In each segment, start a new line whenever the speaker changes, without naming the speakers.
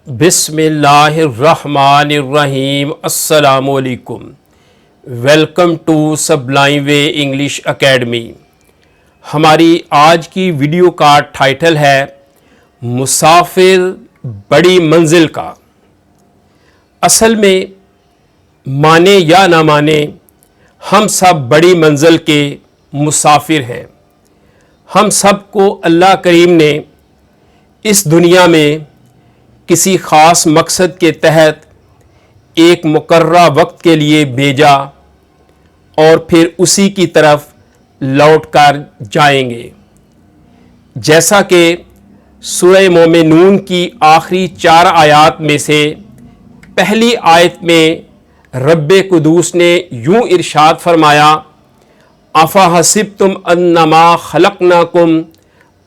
بسم اللہ الرحمن الرحیم۔ السلام علیکم۔ Welcome to Sublime Way English Academy. ہماری آج کی ویڈیو کا ٹائٹل ہے مسافر بڑی منزل کا۔ اصل میں مانے یا نہ مانے ہم سب بڑی منزل کے مسافر ہیں۔ ہم سب کو اللہ کریم نے اس دنیا میں کسی خاص مقصد کے تحت ایک مقررہ وقت کے لیے بھیجا اور پھر اسی کی طرف لوٹ کر جائیں گے۔ جیسا کہ سورہ مومنون کی آخری 4 آیات میں سے پہلی آیت میں رب قدوس نے یوں ارشاد فرمایا، اَفَحَسِبْتُمْ أَنَّمَا خَلَقْنَاكُمْ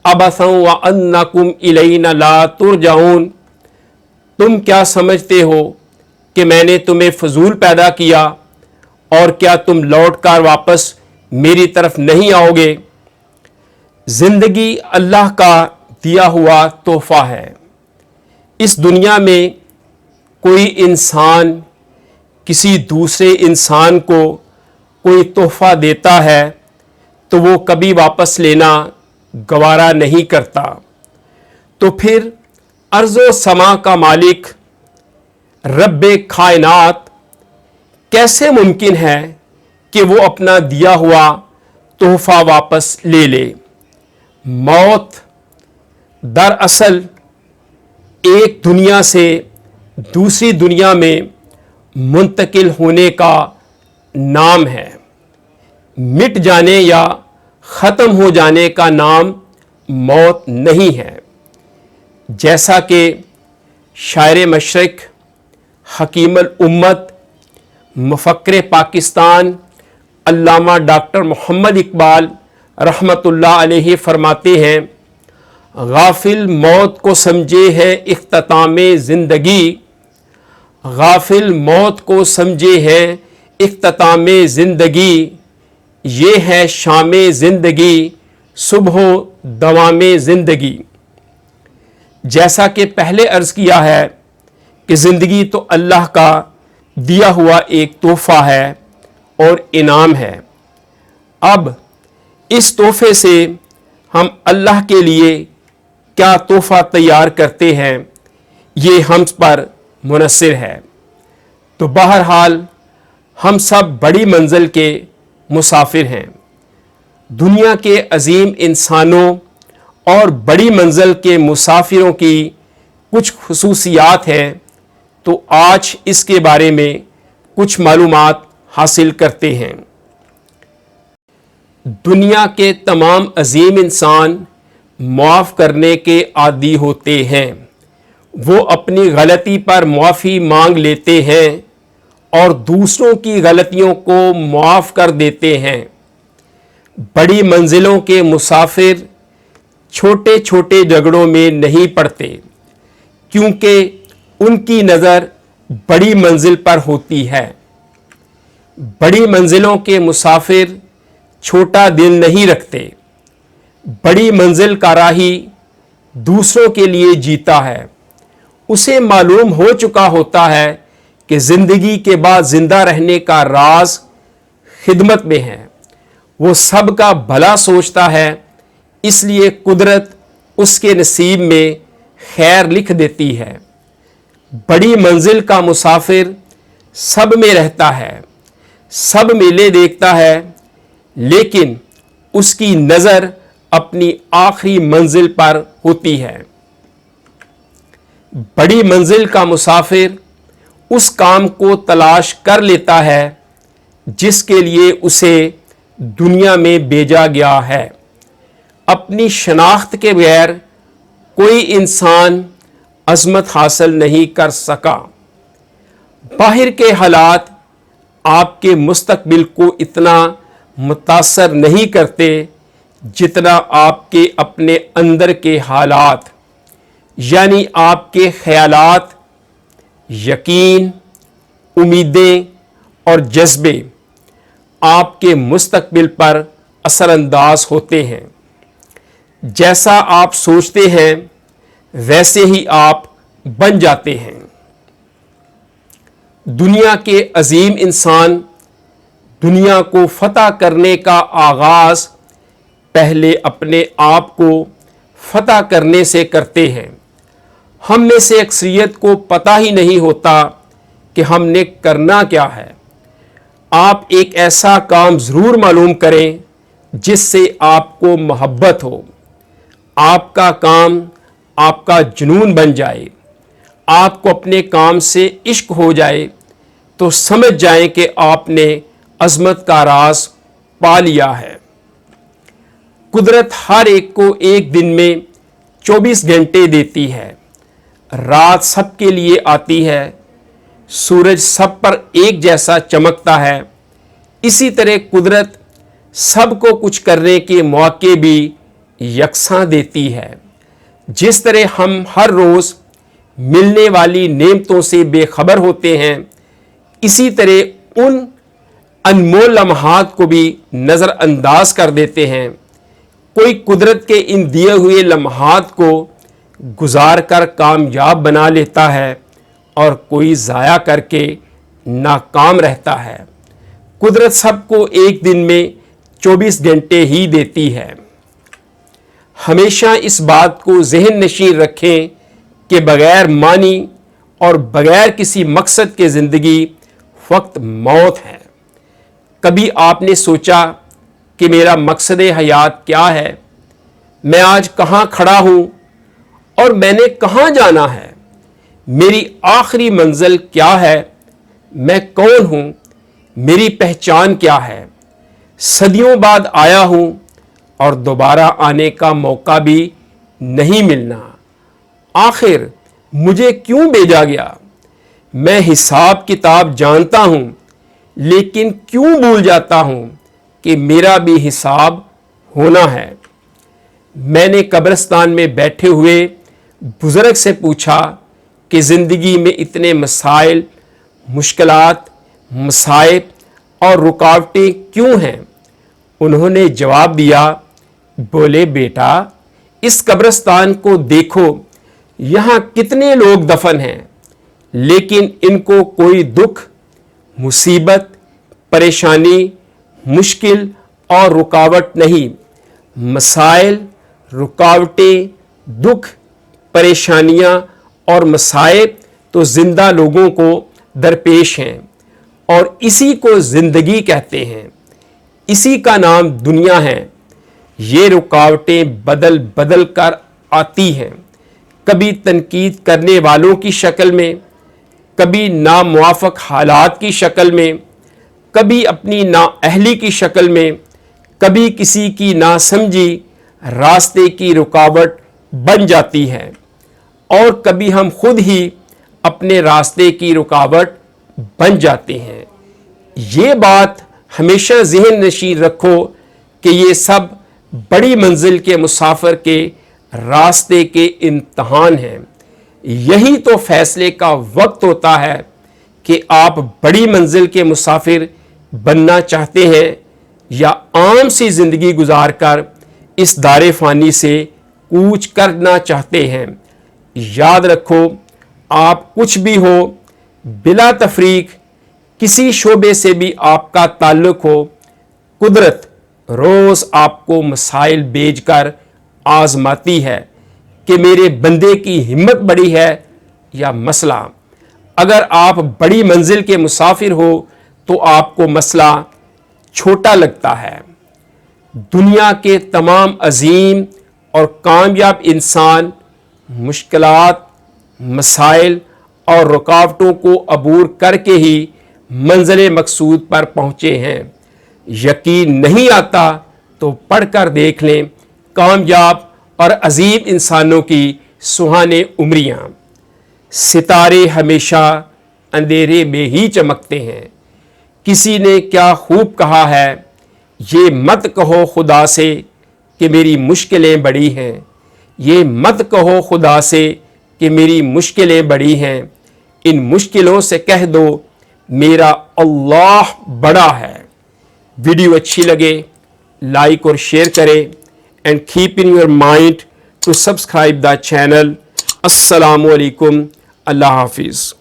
عَبَثًا وَأَنَّكُمْ إِلَيْنَا لَا تُرْجَعُونَ۔ تم کیا سمجھتے ہو کہ میں نے تمہیں فضول پیدا کیا اور کیا تم لوٹ کر واپس میری طرف نہیں آؤ گے؟ زندگی اللہ کا دیا ہوا تحفہ ہے۔ اس دنیا میں کوئی انسان کسی دوسرے انسان کو کوئی تحفہ دیتا ہے تو وہ کبھی واپس لینا گوارا نہیں کرتا، تو پھر ارض و سما کا مالک رب کائنات کیسے ممکن ہے کہ وہ اپنا دیا ہوا تحفہ واپس لے لے؟ موت دراصل ایک دنیا سے دوسری دنیا میں منتقل ہونے کا نام ہے، مٹ جانے یا ختم ہو جانے کا نام موت نہیں ہے۔ جیسا کہ شاعر مشرق، حکیم الامت، مفکر پاکستان علامہ ڈاکٹر محمد اقبال رحمۃ اللہ علیہ فرماتے ہیں، غافل موت کو سمجھے ہے اختتام زندگی، غافل موت کو سمجھے ہے اختتام زندگی، یہ ہے شام زندگی صبح و دوام زندگی۔ جیسا کہ پہلے عرض کیا ہے کہ زندگی تو اللہ کا دیا ہوا ایک تحفہ ہے اور انعام ہے۔ اب اس تحفے سے ہم اللہ کے لیے کیا تحفہ تیار کرتے ہیں یہ ہم پر منحصر ہے۔ تو بہرحال ہم سب بڑی منزل کے مسافر ہیں۔ دنیا کے عظیم انسانوں اور بڑی منزل کے مسافروں کی کچھ خصوصیات ہیں، تو آج اس کے بارے میں کچھ معلومات حاصل کرتے ہیں۔ دنیا کے تمام عظیم انسان معاف کرنے کے عادی ہوتے ہیں۔ وہ اپنی غلطی پر معافی مانگ لیتے ہیں اور دوسروں کی غلطیوں کو معاف کر دیتے ہیں۔ بڑی منزلوں کے مسافر چھوٹے چھوٹے جھگڑوں میں نہیں پڑتے، کیونکہ ان کی نظر بڑی منزل پر ہوتی ہے۔ بڑی منزلوں کے مسافر چھوٹا دل نہیں رکھتے۔ بڑی منزل کا راہی دوسروں کے لیے جیتا ہے۔ اسے معلوم ہو چکا ہوتا ہے کہ زندگی کے بعد زندہ رہنے کا راز خدمت میں ہے۔ وہ سب کا بھلا سوچتا ہے، اس لیے قدرت اس کے نصیب میں خیر لکھ دیتی ہے۔ بڑی منزل کا مسافر سب میں رہتا ہے، سب میلے دیکھتا ہے، لیکن اس کی نظر اپنی آخری منزل پر ہوتی ہے۔ بڑی منزل کا مسافر اس کام کو تلاش کر لیتا ہے جس کے لیے اسے دنیا میں بھیجا گیا ہے۔ اپنی شناخت کے بغیر کوئی انسان عظمت حاصل نہیں کر سکا۔ باہر کے حالات آپ کے مستقبل کو اتنا متاثر نہیں کرتے جتنا آپ کے اپنے اندر کے حالات، یعنی آپ کے خیالات، یقین، امیدیں اور جذبے آپ کے مستقبل پر اثر انداز ہوتے ہیں۔ جیسا آپ سوچتے ہیں ویسے ہی آپ बन जाते हैं। दुनिया के अजीम इंसान दुनिया को फतह करने का आगाज पहले अपने आप को फतह करने से करते हैं। हम में से अक्सरियत को पता ही नहीं होता कि हमने करना क्या है। आप एक ऐसा काम ज़रूर मालूम करें जिससे आपको मोहब्बत हो, आपका काम आपका जुनून बन जाए, आपको अपने काम से इश्क हो जाए, तो समझ जाएं कि आपने अज़मत का राज पा लिया है। कुदरत हर एक को एक दिन में 24 घंटे देती है। रात सबके लिए आती है, सूरज सब पर एक जैसा चमकता है। इसी तरह कुदरत सबको कुछ करने के मौके भी यकसां देती है। जिस तरह हम हर रोज़ मिलने वाली नेमतों से बेखबर होते हैं, इसी तरह उन अनमोल लम्हात को भी नज़रअंदाज कर देते हैं। कोई कुदरत के इन दिए हुए लम्हात को गुजार कर कामयाब बना लेता है और कोई ज़ाया करके नाकाम रहता है। कुदरत सबको एक दिन में 24 घंटे ही देती है। हमेशा इस बात को ज़हन नशीन रखें कि बग़ैर मानी और बग़ैर किसी मकसद के ज़िंदगी वक्त मौत है। कभी आपने सोचा कि मेरा मकसद हयात क्या है, मैं आज कहाँ खड़ा हूँ और मैंने कहाँ जाना है, मेरी आखिरी मंजिल क्या है, मैं कौन हूँ, मेरी पहचान क्या है। सदियों बाद आया हूँ और दोबारा आने का मौका भी नहीं मिलना। आखिर मुझे क्यों भेजा गया? मैं हिसाब किताब जानता हूँ, लेकिन क्यों भूल जाता हूँ कि मेरा भी हिसाब होना है। मैंने कब्रिस्तान में बैठे हुए बुज़ुर्ग से पूछा कि ज़िंदगी में इतने मसाइल, मुश्किलात, मसाइब और रुकावटें क्यों हैं? उन्होंने जवाब दिया, बोले बेटा, इस कब्रिस्तान को देखो, यहाँ कितने लोग दफन हैं, लेकिन इनको कोई दुख, मुसीबत, परेशानी, मुश्किल और रुकावट नहीं। मसाइल, रुकावटें, दुख, परेशानियां और मसाइब तो जिंदा लोगों को दरपेश हैं और इसी को ज़िंदगी कहते हैं। इसी का नाम दुनिया है। ये रुकावटें बदल बदल कर आती हैं, कभी तनकीद करने वालों की शक्ल में, कभी नामुआफ़िक हालात की शक्ल में, कभी अपनी नाअहली की शक्ल में, कभी किसी की नासमझी रास्ते की रुकावट बन जाती है और कभी हम खुद ही अपने रास्ते की रुकावट बन जाते हैं। ये बात हमेशा ज़हन नशीन रखो कि ये सब बड़ी मंजिल के मुसाफिर के रास्ते के इम्तहान हैं। यही तो फैसले का वक्त होता है कि आप बड़ी मंजिल के मुसाफिर बनना चाहते हैं या आम सी ज़िंदगी गुजार कर इस दारे फ़ानी से कूच करना चाहते हैं। याद रखो, आप कुछ भी हो, बिला तफरीक किसी शोबे से भी आपका ताल्लुक हो, कुदरत रोज़ आपको मसाइल भेजकर आजमाती है कि मेरे बंदे की हिम्मत बड़ी है या मसला। अगर आप बड़ी मंजिल के मुसाफिर हो तो आपको मसला छोटा लगता है। दुनिया के तमाम अजीम और कामयाब इंसान मुश्किलात, मसाइल और रुकावटों को अबूर करके ही मंजिल मकसूद पर पहुँचे हैं। यकीन नहीं आता तो पढ़कर देख लें कामयाब और अजीम इंसानों की सुहाने उम्रियाँ। सितारे हमेशा अंधेरे में ही चमकते हैं। किसी ने क्या खूब कहा है, ये मत कहो खुदा से कि मेरी मुश्किलें बड़ी हैं, ये मत कहो खुदा से कि मेरी मुश्किलें बड़ी हैं। इन मुश्किलों से कह दो मेरा अल्लाह बड़ा है। वीडियो अच्छी लगे लाइक और शेयर करें and keep in your mind to subscribe the channel السلام علیکم. اللہ حافظ.